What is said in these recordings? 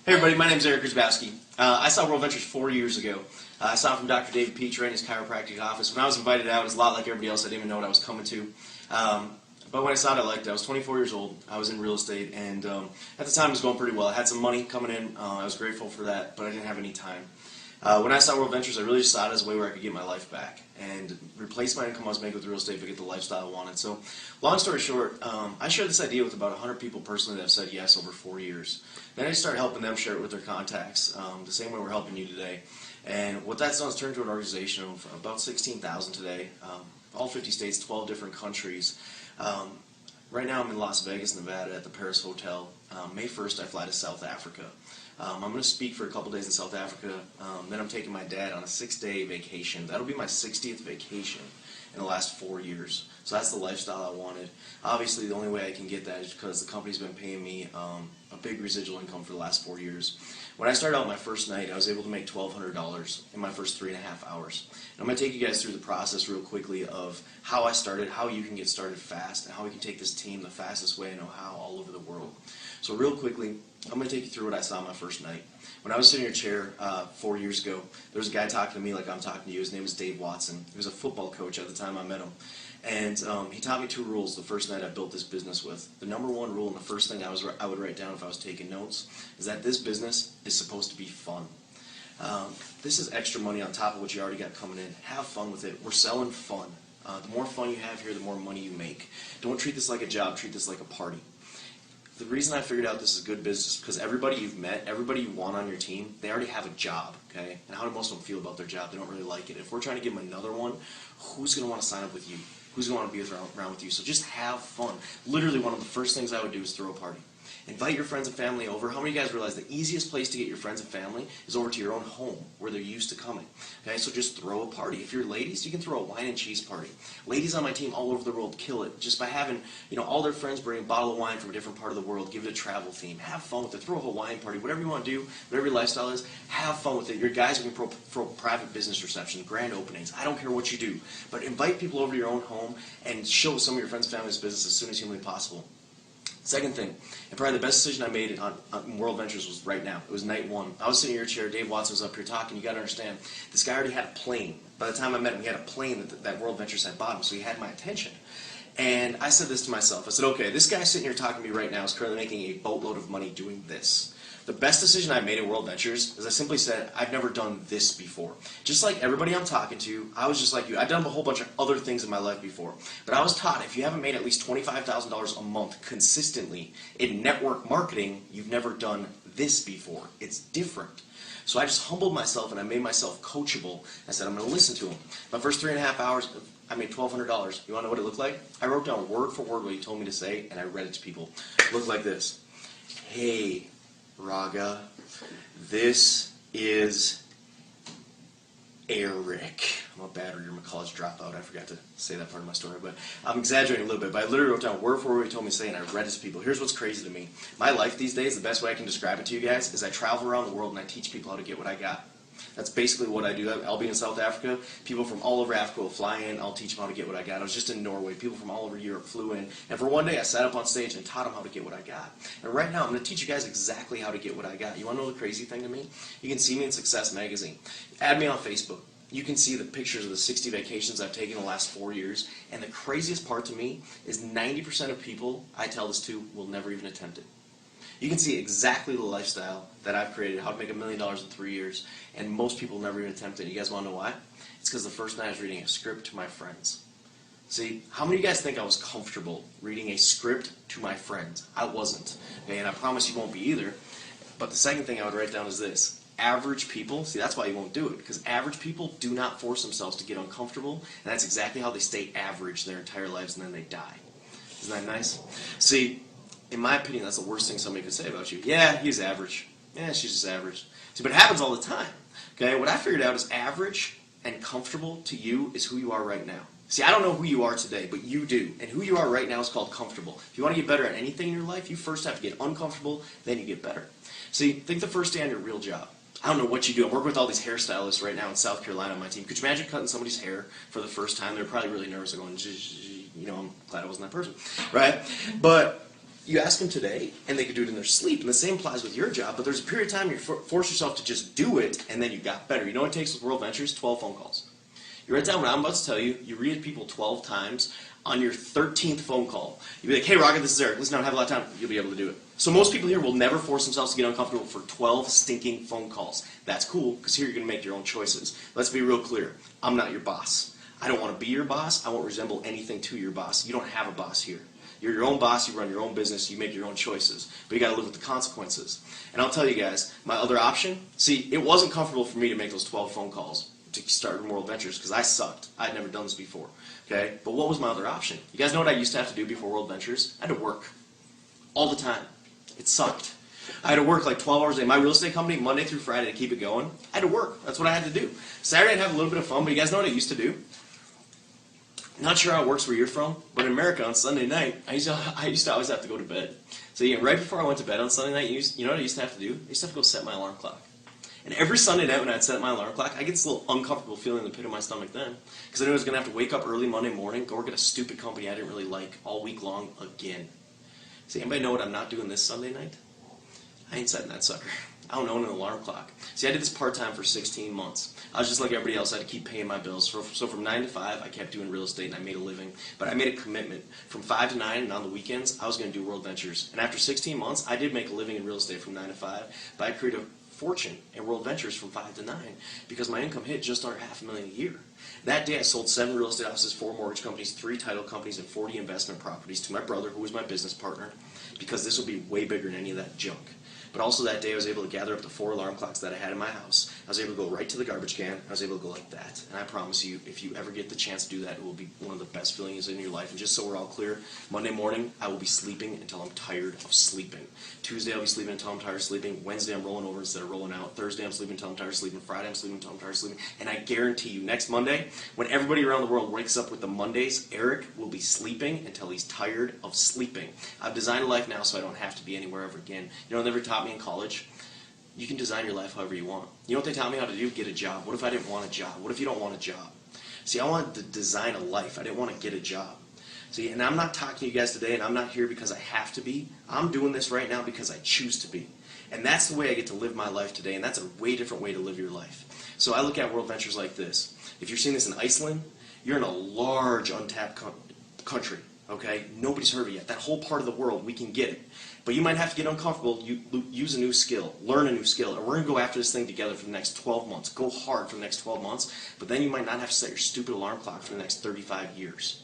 Hey everybody, my name is Eric Grzybowski. I saw World Ventures 4 years ago. I saw it from Dr. David Peach right in his chiropractic office. When I was invited out, it was a lot like everybody else. I didn't even know what I was coming to. But when I saw it, I liked it. I was 24 years old. I was in real estate, and at the time it was going pretty well. I had some money coming in. I was grateful for that, but I didn't have any time. When I saw World Ventures, I really just saw it as a way where I could get my life back and replace my income I was making with real estate, but get the lifestyle I wanted. So, long story short, I shared this idea with about 100 people personally that have said yes over 4 years. Then I started helping them share it with their contacts, the same way we're helping you today. And what that's done is turned into an organization of about 16,000 today, all 50 states, 12 different countries. Right now I'm in Las Vegas, Nevada at the Paris Hotel. May 1st I fly to South Africa. I'm going to speak for a couple days in South Africa. Then I'm taking my dad on a 6-day vacation. That'll be my 60th vacation in the last 4 years. So that's the lifestyle I wanted. Obviously the only way I can get that is because the company's been paying me a big residual income for the last 4 years. When I started out my first night, I was able to make $1,200 in my first 3.5 hours. And I'm going to take you guys through the process real quickly of how I started, how you can get started fast, and how we can take this team the fastest way I know how all over the world. So real quickly, I'm going to take you through what I saw my first night. When I was sitting in a chair 4 years ago, there was a guy talking to me like I'm talking to you. His name was Dave Watson. He was a football coach at the time I met him. And he taught me 2 rules the first night I built this business with. The number 1 rule, and the first thing I would write down if I was taking notes, is that this business is supposed to be fun. This is extra money on top of what you already got coming in. Have fun with it. We're selling fun. The more fun you have here, the more money you make. Don't treat this like a job. Treat this like a party. The reason I figured out this is good business is because everybody you've met, everybody you want on your team, they already have a job, okay? And how do most of them feel about their job? They don't really like it. If we're trying to give them another one, who's going to want to sign up with you? Who's going to want to be around with you? So just have fun. Literally one of the first things I would do is throw a party. Invite your friends and family over. How many of you guys realize the easiest place to get your friends and family is over to your own home where they're used to coming? Okay, so just throw a party. If you're ladies, you can throw a wine and cheese party. Ladies on my team all over the world kill it just by having, all their friends bring a bottle of wine from a different part of the world, give it a travel theme. Have fun with it. Throw a Hawaiian party. Whatever you want to do, whatever your lifestyle is, have fun with it. Your guys can throw private business receptions, grand openings. I don't care what you do. But invite people over to your own home and show some of your friends and family's business as soon as humanly possible. Second thing, and probably the best decision I made on World Ventures was right now. It was night 1. I was sitting in your chair, Dave Watson was up here talking. You got to understand, this guy already had a plane. By the time I met him, he had a plane that World Ventures had bought him, so he had my attention. And I said this to myself. I said, okay, this guy sitting here talking to me right now is currently making a boatload of money doing this. The best decision I made at World Ventures is I simply said, I've never done this before. Just like everybody I'm talking to, I was just like you. I've done a whole bunch of other things in my life before. But I was taught if you haven't made at least $25,000 a month consistently in network marketing, you've never done this before. It's different. So I just humbled myself and I made myself coachable. I said, I'm going to listen to him. My first 3.5 hours, I made $1,200. You want to know what it looked like? I wrote down word for word what he told me to say, and I read it to people. It looked like this. Hey, Raga, this is Eric. I'm a bad reader. I'm a college dropout. I forgot to say that part of my story, but I'm exaggerating a little bit. But I literally wrote down word for word what he told me to say, and I read it to people. Here's what's crazy to me. My life these days, the best way I can describe it to you guys, is I travel around the world and I teach people how to get what I got. That's basically what I do. I'll be in South Africa. People from all over Africa will fly in. I'll teach them how to get what I got. I was just in Norway. People from all over Europe flew in. And for one day, I sat up on stage and taught them how to get what I got. And right now, I'm going to teach you guys exactly how to get what I got. You want to know the crazy thing to me? You can see me in Success Magazine. Add me on Facebook. You can see the pictures of the 60 vacations I've taken in the last 4 years. And the craziest part to me is 90% of people I tell this to will never even attempt it. You can see exactly the lifestyle that I've created, how to make $1 million in 3 years, and most people never even attempt it. You guys want to know why? It's because the first night I was reading a script to my friends. See, how many of you guys think I was comfortable reading a script to my friends? I wasn't. Okay, and I promise you won't be either. But the second thing I would write down is this. Average people, see that's why you won't do it, because average people do not force themselves to get uncomfortable, and that's exactly how they stay average their entire lives, and then they die. Isn't that nice? See, in my opinion, that's the worst thing somebody could say about you. Yeah, he's average. Yeah, she's just average. See, but it happens all the time. Okay, what I figured out is average and comfortable to you is who you are right now. See, I don't know who you are today, but you do. And who you are right now is called comfortable. If you want to get better at anything in your life, you first have to get uncomfortable, then you get better. See, think the first day on your real job. I don't know what you do. I'm working with all these hairstylists right now in South Carolina on my team. Could you imagine cutting somebody's hair for the first time? They're probably really nervous. They're going, I'm glad I wasn't that person, right? But You ask them today, and they could do it in their sleep. And the same applies with your job, but there's a period of time you force yourself to just do it, and then you got better. You know what it takes with World Ventures? 12 phone calls. You write down what I'm about to tell you, you read it people 12 times. On your 13th phone call, you'll be like, hey, Rocket, this is Eric. Listen, I don't have a lot of time. You'll be able to do it. So most people here will never force themselves to get uncomfortable for 12 stinking phone calls. That's cool, because here you're going to make your own choices. Let's be real clear. I'm not your boss. I don't want to be your boss. I won't resemble anything to your boss. You don't have a boss here. You're your own boss. You run your own business. You make your own choices. But you got to live with the consequences. And I'll tell you guys, my other option, see, it wasn't comfortable for me to make those 12 phone calls to start World Ventures because I sucked. I'd never done this before. Okay? But what was my other option? You guys know what I used to have to do before World Ventures? I had to work. All the time. It sucked. I had to work like 12 hours a day. My real estate company, Monday through Friday, to keep it going, I had to work. That's what I had to do. Saturday I'd have a little bit of fun, but you guys know what I used to do? Not sure how it works where you're from, but in America on Sunday night, I used to always have to go to bed. So yeah, right before I went to bed on Sunday night, you know what I used to have to do? I used to have to go set my alarm clock. And every Sunday night when I'd set my alarm clock, I get this little uncomfortable feeling in the pit of my stomach then. Because I knew I was going to have to wake up early Monday morning, go work at a stupid company I didn't really like all week long again. See, anybody know what I'm not doing this Sunday night? I ain't setting that sucker. I don't own an alarm clock. See, I did this part-time for 16 months. I was just like everybody else. I had to keep paying my bills. So from 9 to 5, I kept doing real estate, and I made a living. But I made a commitment. From 5 to 9, and on the weekends, I was going to do World Ventures. And after 16 months, I did make a living in real estate from 9 to 5. But I created a fortune in World Ventures from 5 to 9 because my income hit just under $500,000 a year. That day, I sold 7 real estate offices, 4 mortgage companies, 3 title companies, and 40 investment properties to my brother, who was my business partner, because this would be way bigger than any of that junk. But also that day I was able to gather up the 4 alarm clocks that I had in my house. I was able to go right to the garbage can. I was able to go like that. And I promise you, if you ever get the chance to do that, it will be one of the best feelings in your life. And just so we're all clear, Monday morning I will be sleeping until I'm tired of sleeping. Tuesday I'll be sleeping until I'm tired of sleeping. Wednesday I'm rolling over instead of rolling out. Thursday I'm sleeping until I'm tired of sleeping. Friday I'm sleeping until I'm tired of sleeping. And I guarantee you, next Monday, when everybody around the world wakes up with the Mondays, Eric will be sleeping until he's tired of sleeping. I've designed a life now so I don't have to be anywhere ever again. You know what they never taught me in college? You can design your life however you want. You know what they taught me how to do? Get a job. What if I didn't want a job? What if you don't want a job? See, I wanted to design a life. I didn't want to get a job. See, and I'm not talking to you guys today, and I'm not here because I have to be. I'm doing this right now because I choose to be. And that's the way I get to live my life today, and that's a way different way to live your life. So I look at World Ventures like this. If you're seeing this in Iceland, you're in a large untapped country. Okay? Nobody's heard of it yet. That whole part of the world, we can get it. But you might have to get uncomfortable, use a new skill, learn a new skill, and we're going to go after this thing together for the next 12 months. Go hard for the next 12 months, but then you might not have to set your stupid alarm clock for the next 35 years.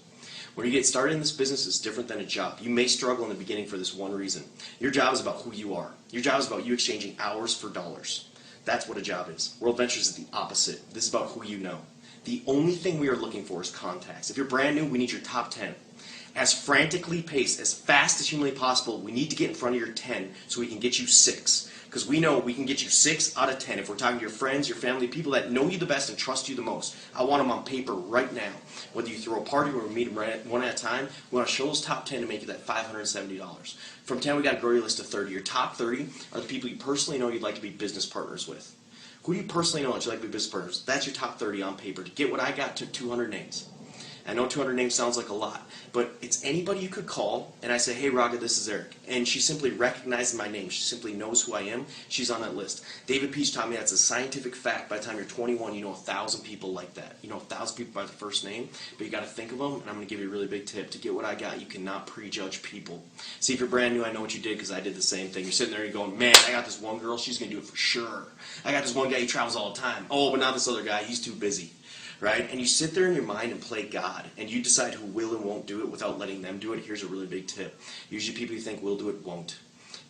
When you get started in this business, it's different than a job. You may struggle in the beginning for this one reason. Your job is about who you are. Your job is about you exchanging hours for dollars. That's what a job is. World Ventures is the opposite. This is about who you know. The only thing we are looking for is contacts. If you're brand new, we need your top 10. As frantically paced, as fast as humanly possible, we need to get in front of your 10 so we can get you 6. Because we know we can get you 6 out of 10. If we're talking to your friends, your family, people that know you the best and trust you the most, I want them on paper right now. Whether you throw a party or we meet them one at a time, we want to show those top 10 to make you that $570. From 10, we got to grow your list to 30. Your top 30 are the people you personally know you'd like to be business partners with. Who do you personally know that you'd like to be business partners? That's your top 30 on paper. To get what I got, took 200 names. I know 200 names sounds like a lot, but it's anybody you could call, and I say, hey, Raga, this is Eric. And she simply recognizes my name. She simply knows who I am. She's on that list. David Peach taught me that's a scientific fact. By the time you're 21, you know 1,000 people like that. You know 1,000 people by the first name, but you got to think of them, and I'm going to give you a really big tip. To get what I got, you cannot prejudge people. See, if you're brand new, I know what you did because I did the same thing. You're sitting there and you're going, man, I got this one girl. She's going to do it for sure. I got this one guy. He travels all the time. Oh, but not this other guy. He's too busy. Right? And you sit there in your mind and play God, and you decide who will and won't do it without letting them do it. Here's a really big tip. Usually people you think will do it won't.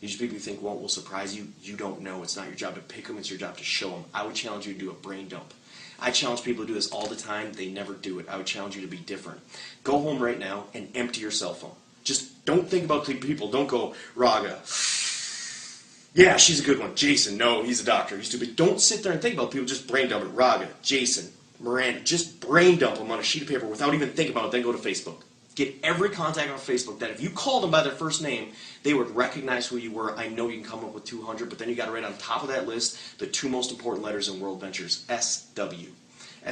Usually people you think won't will surprise you. You don't know. It's not your job to pick them. It's your job to show them. I would challenge you to do a brain dump. I challenge people to do this all the time. They never do it. I would challenge you to be different. Go home right now and empty your cell phone. Just don't think about people. Don't go, Raga. Yeah, she's a good one. Jason, no, he's a doctor. He's stupid. Don't sit there and think about people. Just brain dump it. Raga, Jason, Miranda, just brain dump them on a sheet of paper without even thinking about it, then go to Facebook. Get every contact on Facebook that if you called them by their first name, they would recognize who you were. I know you can come up with 200, but then you got to write on top of that list the 2 most important letters in World Ventures, SW.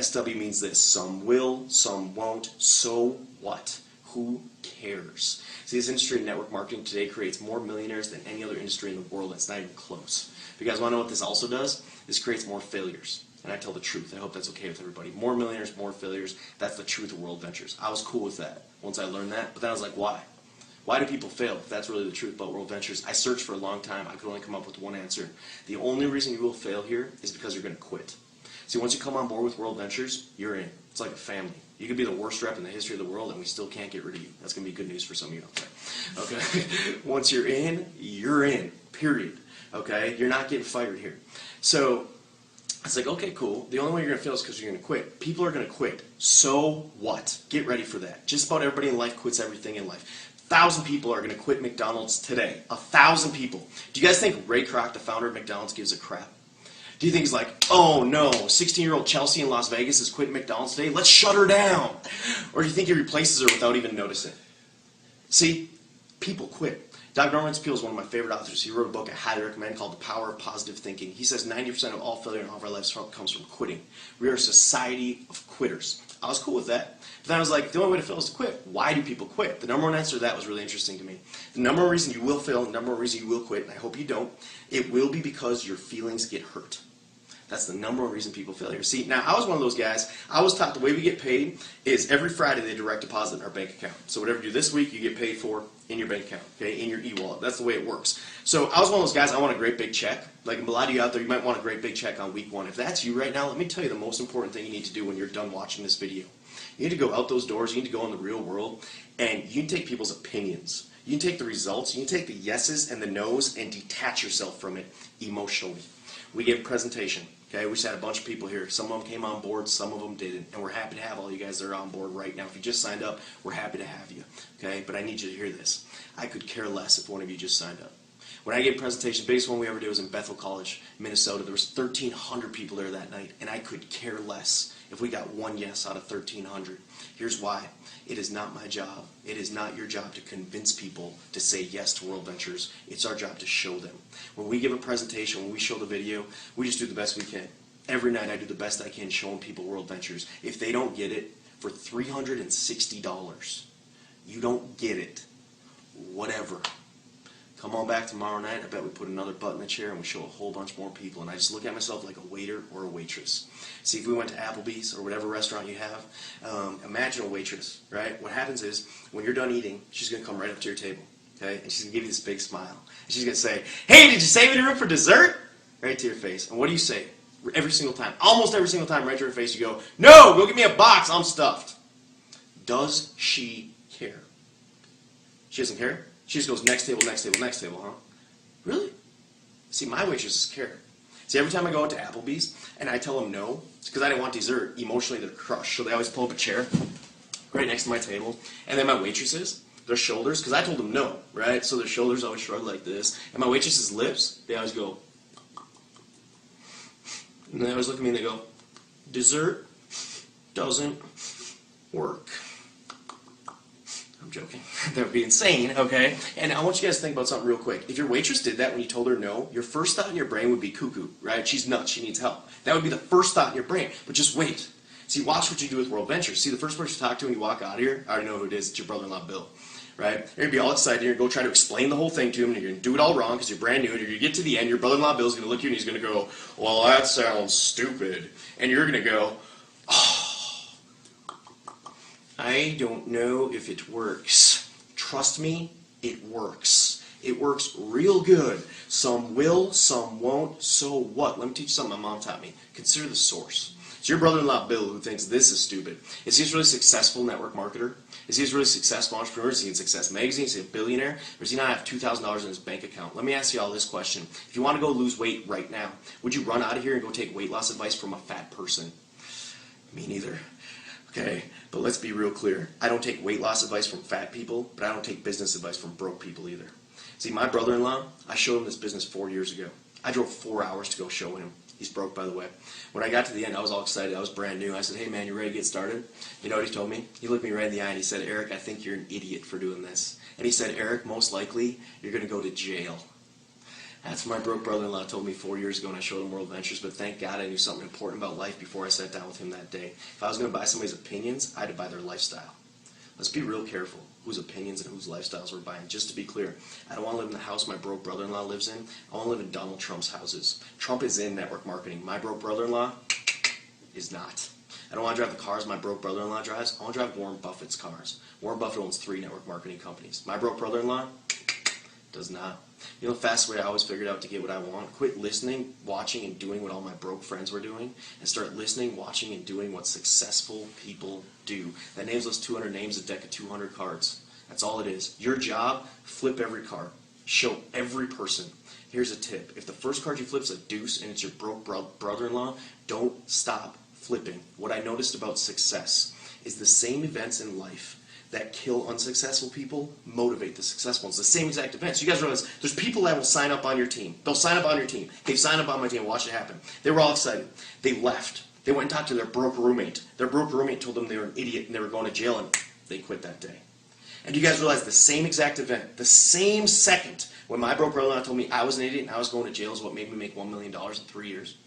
SW means this: some will, some won't, so what? Who cares? See, this industry of network marketing today creates more millionaires than any other industry in the world, and it's not even close. If you guys want to know what this also does, this creates more failures. And I tell the truth. I hope that's okay with everybody. More millionaires, more failures. That's the truth of World Ventures. I was cool with that once I learned that, but then I was like, why? Why do people fail if that's really the truth about World Ventures? I searched for a long time. I could only come up with one answer. The only reason you will fail here is because you're going to quit. See, once you come on board with World Ventures, you're in. It's like a family. You could be the worst rep in the history of the world, and we still can't get rid of you. That's going to be good news for some of you out there. Okay? Once you're in, period. Okay? You're not getting fired here. So it's like, okay, cool. The only way you're going to fail is because you're going to quit. People are going to quit. So what? Get ready for that. Just about everybody in life quits everything in life. 1,000 people are going to quit McDonald's today. 1,000 people. Do you guys think Ray Kroc, the founder of McDonald's, gives a crap? Do you think he's like, oh no, 16-year-old Chelsea in Las Vegas is quitting McDonald's today? Let's shut her down. Or do you think he replaces her without even noticing? See, people quit. Dr. Norman Peale is one of my favorite authors. He wrote a book I highly recommend called The Power of Positive Thinking. He says 90% of all failure in all of our lives comes from quitting. We are a society of quitters. I was cool with that. But then I was like, the only way to fail is to quit. Why do people quit? The number one answer to that was really interesting to me. The number one reason you will fail, the number one reason you will quit, and I hope you don't, it will be because your feelings get hurt. That's the number one reason people fail here. See, now I was one of those guys. I was taught the way we get paid is every Friday they direct deposit in our bank account. So whatever you do this week, you get paid for in your bank account, okay, in your e-wallet. That's the way it works. So I was one of those guys, I want a great big check. Like a lot of you out there, you might want a great big check on week one. If that's you right now, let me tell you the most important thing you need to do when you're done watching this video. You need to go out those doors, you need to go in the real world, and you can take people's opinions. You can take the results, you can take the yeses and the nos and detach yourself from it emotionally. We gave a presentation. Okay, we just had a bunch of people here. Some of them came on board, some of them didn't. And we're happy to have all you guys that are on board right now. If you just signed up, we're happy to have you. Okay, but I need you to hear this. I could care less if one of you just signed up. When I gave a presentation, the biggest one we ever did was in Bethel College, Minnesota. There was 1,300 people there that night, and I could care less if we got one yes out of 1,300. Here's why. It is not my job. It is not your job to convince people to say yes to World Ventures. It's our job to show them. When we give a presentation, when we show the video, we just do the best we can. Every night I do the best I can showing people World Ventures. If they don't get it, for $360, you don't get it. Whatever. Come on back tomorrow night. I bet we put another butt in the chair and we show a whole bunch more people. And I just look at myself like a waiter or a waitress. See, if we went to Applebee's or whatever restaurant you have, imagine a waitress, right? What happens is, when you're done eating, she's going to come right up to your table, okay? And she's going to give you this big smile. And she's going to say, hey, did you save any room for dessert? Right to your face. And what do you say? Every single time, almost every single time, right to her face, you go, no, go get me a box, I'm stuffed. Does she care? She doesn't care? She just goes, next table, next table, next table, huh? Really? See, my waitresses care. See, every time I go out to Applebee's and I tell them no, it's because I didn't want dessert, emotionally they're crushed. So they always pull up a chair right next to my table. And then my waitresses, their shoulders, because I told them no, right? So their shoulders always shrug like this. And my waitresses' lips, they always go, and they always look at me and they go, dessert doesn't work. I'm joking. That would be insane, okay? And I want you guys to think about something real quick. If your waitress did that when you told her no, your first thought in your brain would be cuckoo, right? She's nuts. She needs help. That would be the first thought in your brain. But just wait. See, watch what you do with World Ventures. See, the first person you talk to when you walk out of here, I already know who it is. It's your brother-in-law, Bill. Right? You're going to be all excited. You're going to go try to explain the whole thing to him, and you're going to do it all wrong because you're brand new, and you're going to get to the end. Your brother-in-law, Bill's going to look at you, and he's going to go, well, that sounds stupid. And you're going to go, oh, I don't know if it works. Trust me, it works. It works real good. Some will, some won't. So what? Let me teach you something my mom taught me. Consider the source. It's your brother-in-law, Bill, who thinks this is stupid. Is he a really successful network marketer? Is he a really successful entrepreneur? Is he in Success Magazine? Is he a billionaire? Or does he not have $2,000 in his bank account? Let me ask you all this question. If you want to go lose weight right now, would you run out of here and go take weight loss advice from a fat person? Me neither. Okay, but let's be real clear. I don't take weight loss advice from fat people, but I don't take business advice from broke people either. See, my brother-in-law, I showed him this business 4 years ago. I drove 4 hours to go show him. He's broke, by the way. When I got to the end, I was all excited. I was brand new. I said, hey, man, you ready to get started? You know what he told me? He looked me right in the eye and he said, Eric, I think you're an idiot for doing this. And he said, Eric, most likely, you're going to go to jail. That's what my broke brother-in-law told me 4 years ago when I showed him World Ventures, but thank God I knew something important about life before I sat down with him that day. If I was going to buy somebody's opinions, I had to buy their lifestyle. Let's be real careful whose opinions and whose lifestyles we're buying. Just to be clear, I don't want to live in the house my broke brother-in-law lives in. I want to live in Donald Trump's houses. Trump is in network marketing. My broke brother-in-law is not. I don't want to drive the cars my broke brother-in-law drives. I want to drive Warren Buffett's cars. Warren Buffett owns 3 network marketing companies. My broke brother-in-law does not. You know the fastest way I always figured out to get what I want? Quit listening, watching, and doing what all my broke friends were doing, and start listening, watching, and doing what successful people do. That names those 200 names, a deck of 200 cards. That's all it is. Your job, flip every card. Show every person. Here's a tip. If the first card you flip is a deuce and it's your broke brother-in-law, don't stop flipping. What I noticed about success is the same events in life that kill unsuccessful people motivate the successful ones. The same exact events. You guys realize there's people that will sign up on your team. They'll sign up on your team. They've signed up on my team. Watch it happen. They were all excited. They left. They went and talked to their broke roommate. Their broke roommate told them they were an idiot and they were going to jail, and they quit that day. And you guys realize the same exact event, the same second when my broke brother-in-law told me I was an idiot and I was going to jail is what made me make $1 million in 3 years.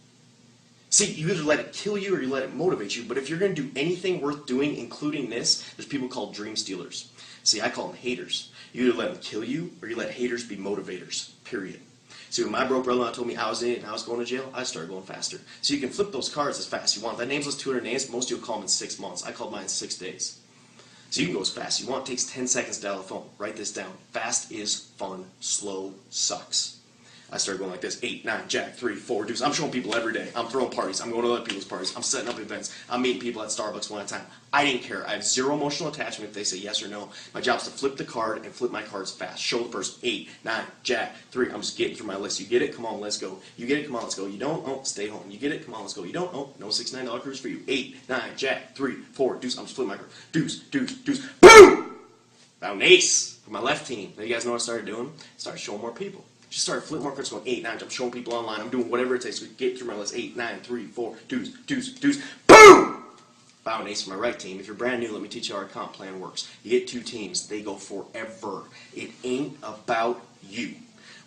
See, you either let it kill you or you let it motivate you, but if you're going to do anything worth doing, including this, there's people called dream stealers. See, I call them haters. You either let them kill you or you let haters be motivators, period. See, when my broke brother-in-law told me I was in it and I was going to jail, I started going faster. So you can flip those cards as fast as you want. That names those 200 names, most of you will call them in 6 months. I called mine in 6 days. So you can go as fast as you want. It takes 10 seconds to dial the phone. Write this down. Fast is fun. Slow sucks. I started going like this, 8, 9, jack, 3, 4, deuce. I'm showing people every day. I'm throwing parties. I'm going to other people's parties. I'm setting up events. I'm meeting people at Starbucks one at a time. I didn't care. I have zero emotional attachment if they say yes or no. My job is to flip the card and flip my cards fast. Show the person, 8, 9, jack, 3. I'm just getting through my list. You get it? Come on, let's go. You get it? Come on, let's go. You don't? Oh, stay home. You get it? Come on, let's go. You don't? Oh, no $69 cruise for you. 8, 9, jack, 3, 4, deuce. I'm just flipping my card. Deuce, deuce, deuce. Boom! Found an ace for my left team. Now you guys know what I started doing? I started showing more people. Just started flipping more cards, going 8, 9. I'm showing people online. I'm doing whatever it takes to get through my list. 8, 9, 3, 4, deuce, deuce, deuce. Boom! Found an ace for my right team. If you're brand new, let me teach you how our comp plan works. You get 2 teams. They go forever. It ain't about you.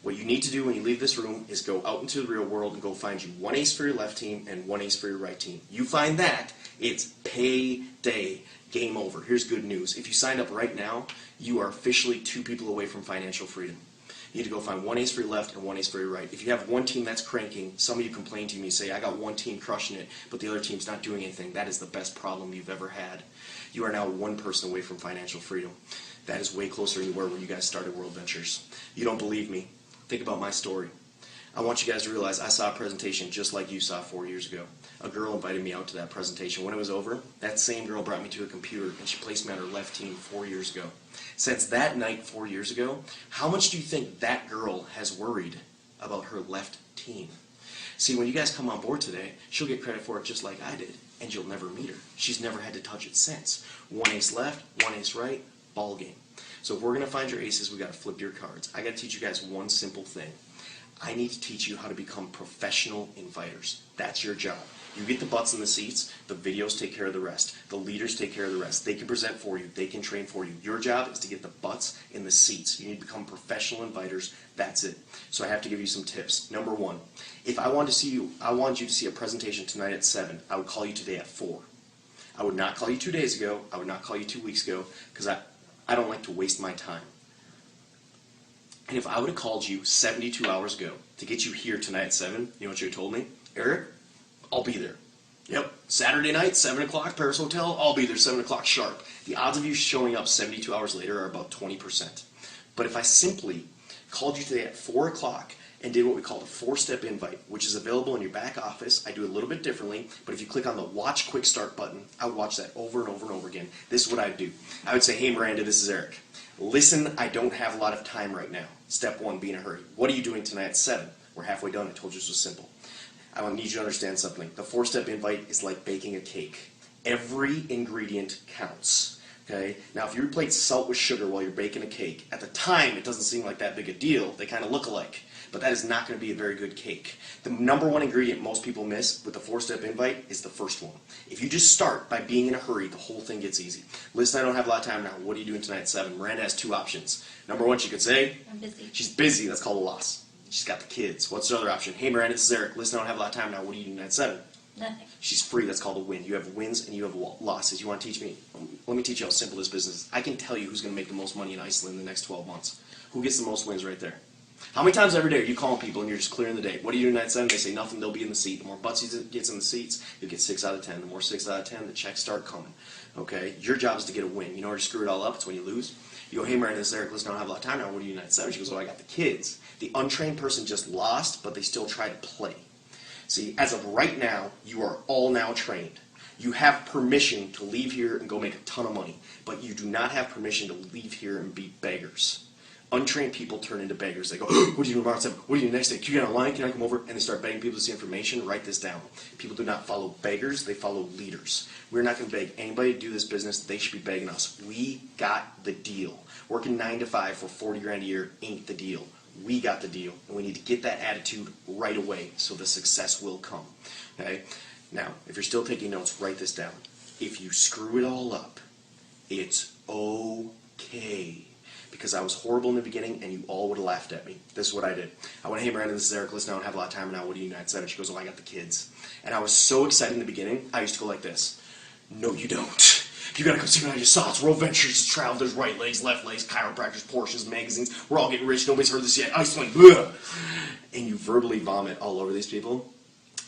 What you need to do when you leave this room is go out into the real world and go find you 1 ace for your left team and 1 ace for your right team. You find that, it's payday. Game over. Here's good news. If you signed up right now, you are officially 2 people away from financial freedom. You need to go find 1 ace for your left and 1 ace for your right. If you have one team that's cranking, some of you complain to me and say, I got one team crushing it, but the other team's not doing anything. That is the best problem you've ever had. You are now 1 person away from financial freedom. That is way closer than you were when you guys started World Ventures. You don't believe me? Think about my story. I want you guys to realize I saw a presentation just like you saw 4 years ago. A girl invited me out to that presentation. When it was over, that same girl brought me to a computer and she placed me on her left team 4 years ago. Since that night 4 years ago, how much do you think that girl has worried about her left team? See, when you guys come on board today, she'll get credit for it just like I did, and you'll never meet her. She's never had to touch it since. 1 ace left, 1 ace right, ball game. So if we're going to find your aces, we got to flip your cards. I got to teach you guys one simple thing. I need to teach you how to become professional inviters. That's your job. You get the butts in the seats, the videos take care of the rest. The leaders take care of the rest. They can present for you, they can train for you. Your job is to get the butts in the seats. You need to become professional inviters. That's it. So I have to give you some tips. Number 1, if I wanted you to see a presentation tonight at 7, I would call you today at 4. I would not call you 2 days ago. I would not call you 2 weeks ago because I don't like to waste my time. And if I would have called you 72 hours ago to get you here tonight at 7, you know what you told me? Eric, I'll be there. Yep, Saturday night, 7 o'clock, Paris Hotel, I'll be there 7 o'clock sharp. The odds of you showing up 72 hours later are about 20%. But if I simply called you today at 4 o'clock and did what we call a 4-step invite, which is available in your back office. I do it a little bit differently, but if you click on the Watch Quick Start button, I would watch that over and over and over again. This is what I'd do. I would say, hey Miranda, this is Eric. Listen, I don't have a lot of time right now. Step 1, be in a hurry. What are you doing tonight at 7? We're halfway done. I told you this was simple. I need you to understand something. The 4-step invite is like baking a cake. Every ingredient counts. Okay? Now, if you replace salt with sugar while you're baking a cake, at the time it doesn't seem like that big a deal. They kind of look alike. But that is not going to be a very good cake. The number 1 ingredient most people miss with the 4-step invite is the first one. If you just start by being in a hurry, the whole thing gets easy. Listen, I don't have a lot of time now. What are you doing tonight at 7? Miranda has 2 options. Number 1, she could say, I'm busy. She's busy. That's called a loss. She's got the kids. What's the other option? Hey, Miranda, this is Eric. Listen, I don't have a lot of time now. What are you doing at 7? Nothing. She's free. That's called a win. You have wins and you have losses. You want to teach me? Let me teach you how simple this business is. I can tell you who's going to make the most money in Iceland in the next 12 months. Who gets the most wins right there? How many times every day are you calling people and you're just clearing the day? What do you do tonight, 7? They say nothing, they'll be in the seat. The more butts he gets in the seats, you'll get 6 out of 10. The more 6 out of 10, the checks start coming. Okay? Your job is to get a win. You know where to screw it all up? It's when you lose. You go, hey, Miranda, this is Eric. Listen, I don't have a lot of time now. What do you do tonight, 7? She goes, oh, I got the kids. The untrained person just lost, but they still try to play. See, as of right now, you are all now trained. You have permission to leave here and go make a ton of money, but you do not have permission to leave here and be beggars. Untrained people turn into beggars. They go, oh, what do you do tomorrow? What do you do next day? Can you get online? Can I come over? And they start begging people to see information. Write this down. People do not follow beggars. They follow leaders. We're not going to beg anybody to do this business. They should be begging us. We got the deal. Working 9 to 5 for 40 grand a year ain't the deal. We got the deal, and we need to get that attitude right away so the success will come. Okay? Now, if you're still taking notes, write this down. If you screw it all up, it's okay. Because I was horrible in the beginning, and you all would have laughed at me. This is what I did. I went, hey, Miranda, this is Eric. Listen, I don't have a lot of time now. What do you need? 7. She goes, oh, I got the kids. And I was so excited in the beginning, I used to go like this. No, you don't. You gotta come see what I just saw. It's World Ventures, it's travel, there's right legs, left legs, chiropractors, Porsches, magazines. We're all getting rich. Nobody's heard this yet. Iceland, bleh. And you verbally vomit all over these people.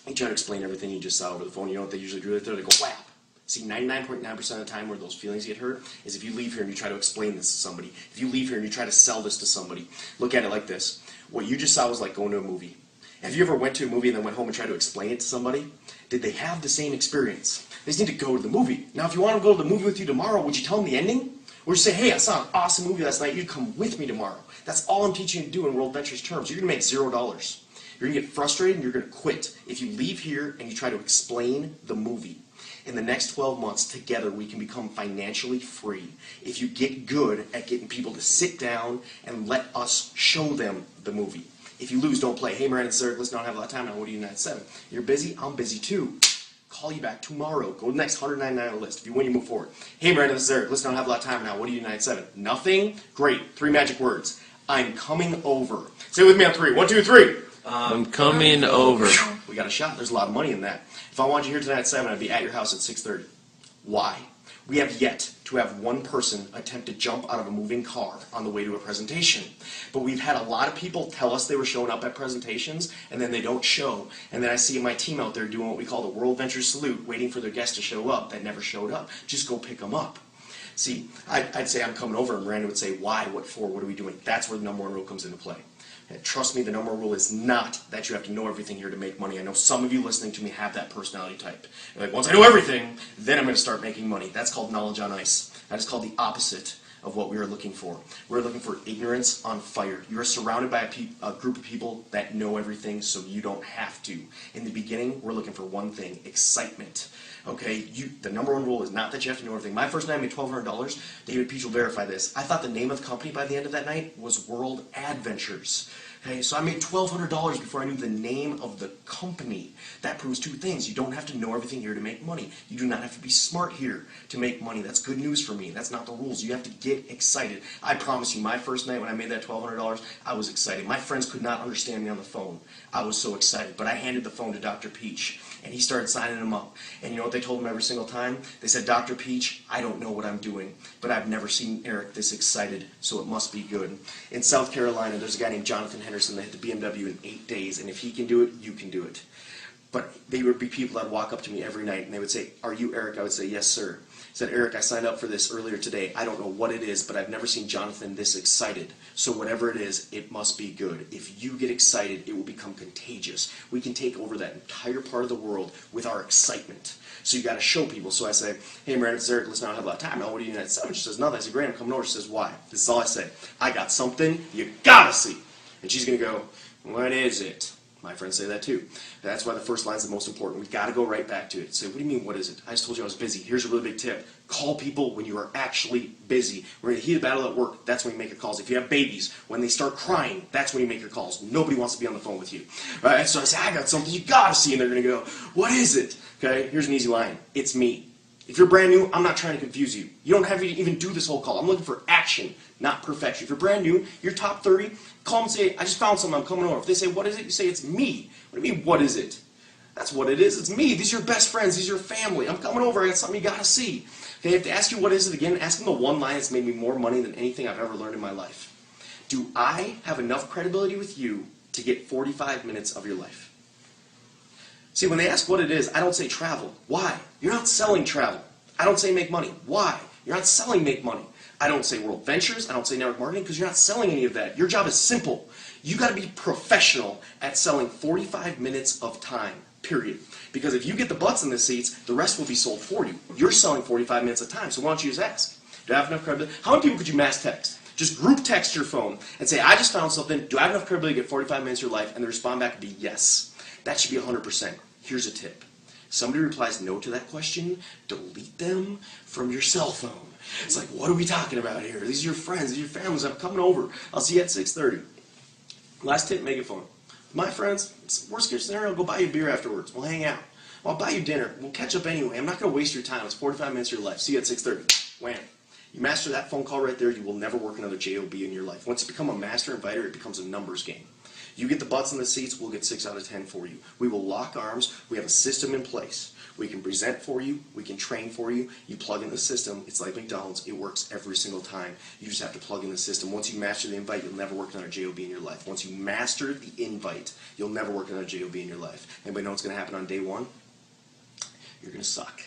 You try to explain everything you just saw over the phone. You know what they usually do right there? They go, whap. See, 99.9% of the time where those feelings get hurt is if you leave here and you try to explain this to somebody. If you leave here and you try to sell this to somebody. Look at it like this. What you just saw was like going to a movie. Have you ever went to a movie and then went home and tried to explain it to somebody? Did they have the same experience? They just need to go to the movie. Now, if you want to go to the movie with you tomorrow, would you tell them the ending? Or just say, hey, I saw an awesome movie last night. You'd come with me tomorrow. That's all I'm teaching you to do in World Ventures terms. You're going to make $0. You're going to get frustrated and you're going to quit. If you leave here and you try to explain the movie, in the next 12 months, together, we can become financially free. If you get good at getting people to sit down and let us show them the movie. If you lose, don't play. Hey, Miranda, Eric, listen, I don't have a lot of time now. What do you need at 7? You're busy? I'm busy too. Call you back tomorrow. Go to the next 199 on the list. If you win, you move forward. Hey, Miranda, this is Eric. Listen, I don't have a lot of time now. What do you need at 7? Nothing? Great. 3 magic words. I'm coming over. Say it with me on 3. 1, 2, 3. I'm coming over. We got a shot. There's a lot of money in that. If I wanted you here tonight at 7, I'd be at your house at 6:30. Why? We have yet to have one person attempt to jump out of a moving car on the way to a presentation. But we've had a lot of people tell us they were showing up at presentations, and then they don't show. And then I see my team out there doing what we call the World Ventures Salute, waiting for their guests to show up that never showed up. Just go pick them up. See, I'd say I'm coming over, and Miranda would say, why, what for, what are we doing? That's where the number 1 rule comes into play. And trust me, the number 1 rule is not that you have to know everything here to make money. I know some of you listening to me have that personality type. You're like, once I know everything, then I'm going to start making money. That's called knowledge on ice. That is called the opposite of what we are looking for. We're looking for ignorance on fire. You are surrounded by a group of people that know everything, so you don't have to. In the beginning, we're looking for one thing, excitement. Okay, the number 1 rule is not that you have to know everything. My first night I made $1,200. David Peach will verify this. I thought the name of the company by the end of that night was World Adventures. Okay, so I made $1,200 before I knew the name of the company. That proves 2 things. You don't have to know everything here to make money. You do not have to be smart here to make money. That's good news for me. That's not the rules. You have to get excited. I promise you, my first night when I made that $1,200, I was excited. My friends could not understand me on the phone. I was so excited. But I handed the phone to Dr. Peach, and he started signing them up. And you know what they told him every single time? They said, Dr. Peach, I don't know what I'm doing, but I've never seen Eric this excited, so it must be good. In South Carolina, there's a guy named Jonathan Henderson that hit the BMW in 8 days, and if he can do it, you can do it. But they would be people that would walk up to me every night, and they would say, are you Eric? I would say, yes, sir. He said, Eric, I signed up for this earlier today. I don't know what it is, but I've never seen Jonathan this excited. So whatever it is, it must be good. If you get excited, it will become contagious. We can take over that entire part of the world with our excitement. So you got to show people. So I say, hey, Miranda, it's Eric. Listen, I don't have a lot of time. Now, what do you need at 7? She says, nothing. I say, great, I'm coming over. She says, why? This is all I say. I got something you got to see. And she's going to go, what is it? My friends say that too. That's why the first line is the most important. We've got to go right back to it. Say, what do you mean, what is it? I just told you I was busy. Here's a really big tip. Call people when you are actually busy. We're in a heated battle at work. That's when you make your calls. If you have babies, when they start crying, that's when you make your calls. Nobody wants to be on the phone with you. Right? So I say, I got something you got to see. And they're going to go, what is it? Okay, here's an easy line. It's me. If you're brand new, I'm not trying to confuse you. You don't have to even do this whole call. I'm looking for action, not perfection. If you're brand new, you're top 30, call them and say, I just found something, I'm coming over. If they say, what is it? You say, it's me. What do you mean, what is it? That's what it is. It's me. These are your best friends. These are your family. I'm coming over. I got something you got to see. Okay, if they ask you what is it again, ask them the one line that's made me more money than anything I've ever learned in my life. Do I have enough credibility with you to get 45 minutes of your life? See, when they ask what it is, I don't say travel. Why? You're not selling travel. I don't say make money. Why? You're not selling make money. I don't say World Ventures. I don't say network marketing because you're not selling any of that. Your job is simple. You got to be professional at selling 45 minutes of time, period. Because if you get the butts in the seats, the rest will be sold for you. You're selling 45 minutes of time, so why don't you just ask? Do I have enough credibility? How many people could you mass text? Just group text your phone and say, I just found something. Do I have enough credibility to get 45 minutes of your life? And the respond back would be yes. That should be 100%. Here's a tip. Somebody replies no to that question, delete them from your cell phone. It's like, what are we talking about here? These are your friends, these are your families. I'm coming over. I'll see you at 6:30. Last tip, make it fun. My friends, worst case scenario, I'll go buy you a beer afterwards. We'll hang out. I'll buy you dinner. We'll catch up anyway. I'm not going to waste your time. It's 45 minutes of your life. See you at 6:30. Wham. You master that phone call right there, you will never work another JOB in your life. Once you become a master inviter, it becomes a numbers game. You get the butts in the seats, we'll get 6 out of 10 for you. We will lock arms. We have a system in place. We can present for you. We can train for you. You plug in the system. It's like McDonald's. It works every single time. You just have to plug in the system. Once you master the invite, you'll never work another JOB in your life. Once you master the invite, you'll never work another JOB in your life. Anybody know what's going to happen on day one? You're going to suck.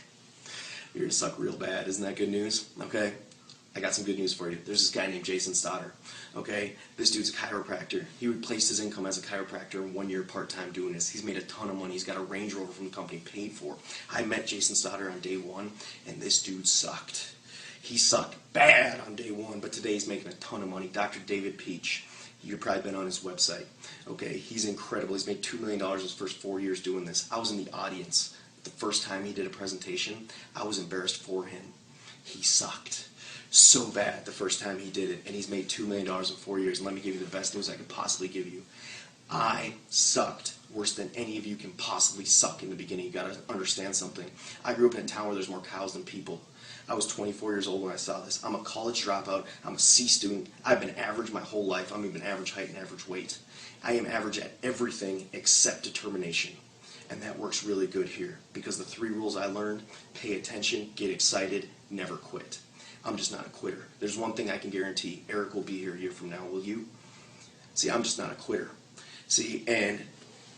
You're going to suck real bad. Isn't that good news? Okay. I got some good news for you. There's this guy named Jason Stoddard. Okay, this dude's a chiropractor. He replaced his income as a chiropractor in 1 year part-time doing this. He's made a ton of money. He's got a Range Rover from the company paid for. I met Jason Stoddard on day one, and this dude sucked. He sucked bad on day one, but today he's making a ton of money. Dr. David Peach. You've probably been on his website. Okay, he's incredible. He's made $2 million his first 4 years doing this. I was in the audience the first time he did a presentation. I was embarrassed for him. He sucked so bad the first time he did it, and he's made $2 million in 4 years. And let me give you the best news I could possibly give you. I sucked worse than any of you can possibly suck in the beginning. You got to understand something. I grew up in a town where there's more cows than people. I was 24 years old when I saw this. I'm a college dropout. I'm a C student. I've been average my whole life. I'm even average height and average weight. I am average at everything except determination. And that works really good here because the 3 rules I learned: pay attention, get excited, never quit. I'm just not a quitter. There's one thing I can guarantee. Eric will be here a year from now, will you? See, I'm just not a quitter. See, and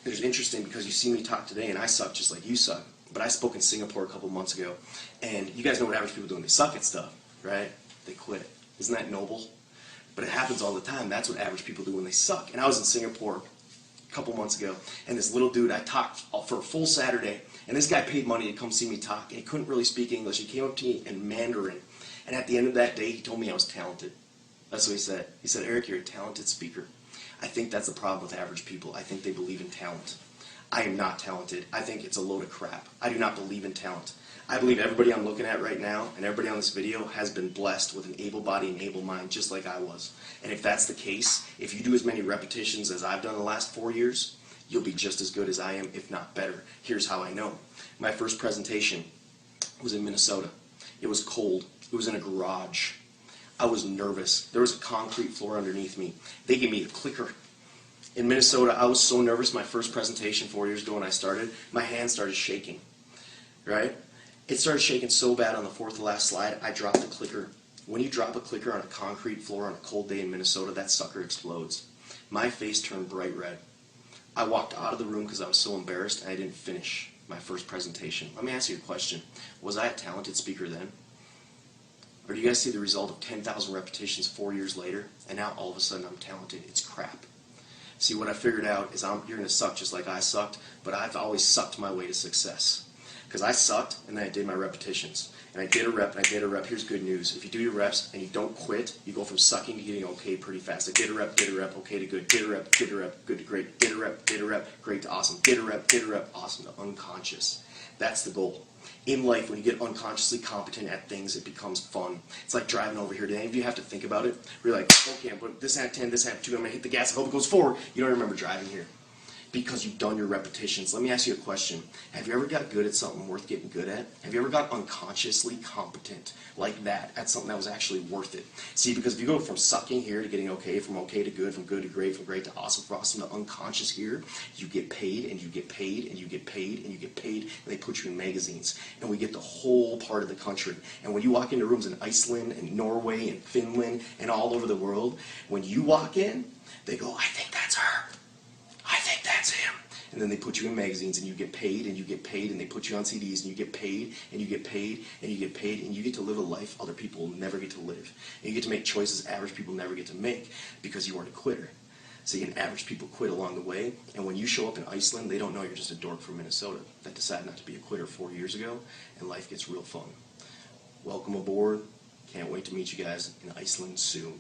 it's interesting because you see me talk today and I suck just like you suck. But I spoke in Singapore a couple months ago, and you guys know what average people do when they suck at stuff, right? They quit. Isn't that noble? But it happens all the time. That's what average people do when they suck. And I was in Singapore a couple months ago, and this little dude, I talked for a full Saturday, and this guy paid money to come see me talk, and he couldn't really speak English. He came up to me in Mandarin. And at the end of that day, he told me I was talented. That's what he said. He said, Eric, you're a talented speaker. I think that's the problem with average people. I think they believe in talent. I am not talented. I think it's a load of crap. I do not believe in talent. I believe everybody I'm looking at right now and everybody on this video has been blessed with an able body and able mind just like I was. And if that's the case, if you do as many repetitions as I've done the last 4 years, you'll be just as good as I am, if not better. Here's how I know. My first presentation was in Minnesota. It was cold. It was in a garage. I was nervous. There was a concrete floor underneath me. They gave me a clicker. In Minnesota, I was so nervous my first presentation 4 years ago when I started, my hand started shaking, right? It started shaking so bad on the 4th to last slide, I dropped the clicker. When you drop a clicker on a concrete floor on a cold day in Minnesota, that sucker explodes. My face turned bright red. I walked out of the room because I was so embarrassed and I didn't finish my first presentation. Let me ask you a question. Was I a talented speaker then? Or do you guys see the result of 10,000 repetitions 4 years later, and now all of a sudden I'm talented? It's crap. See, what I figured out is you're going to suck just like I sucked, but I've always sucked my way to success. Because I sucked, and then I did my repetitions. And I did a rep, and I did a rep. Here's good news. If you do your reps and you don't quit, you go from sucking to getting okay pretty fast. I did a rep, okay to good. Did a rep, good to great. Did a rep, great to awesome. Did a rep, awesome to unconscious. That's the goal. In life, when you get unconsciously competent at things, it becomes fun. It's like driving over here. Do any of you have to think about it? You're like, okay, I'm putting this at 10, this at 2, I'm going to hit the gas, I hope it goes forward. You don't remember driving here. because you've done your repetitions. Let me ask you a question. Have you ever got good at something worth getting good at? Have you ever got unconsciously competent like that at something that was actually worth it? See, because if you go from sucking here to getting okay, from okay to good, from good to great, from great to awesome to unconscious here, you get paid and you get paid and you get paid and you get paid, and they put you in magazines. And we get the whole part of the country. And when you walk into rooms in Iceland and Norway and Finland and all over the world, when you walk in, they go, I think that's her. I think that's him. And then they put you in magazines and you get paid and you get paid, and they put you on CDs and you get paid and you get paid and you get paid, and you get to live a life other people will never get to live. And you get to make choices average people never get to make because you weren't a quitter. See, and average people quit along the way, and when you show up in Iceland, they don't know you're just a dork from Minnesota that decided not to be a quitter 4 years ago, and life gets real fun. Welcome aboard. Can't wait to meet you guys in Iceland soon.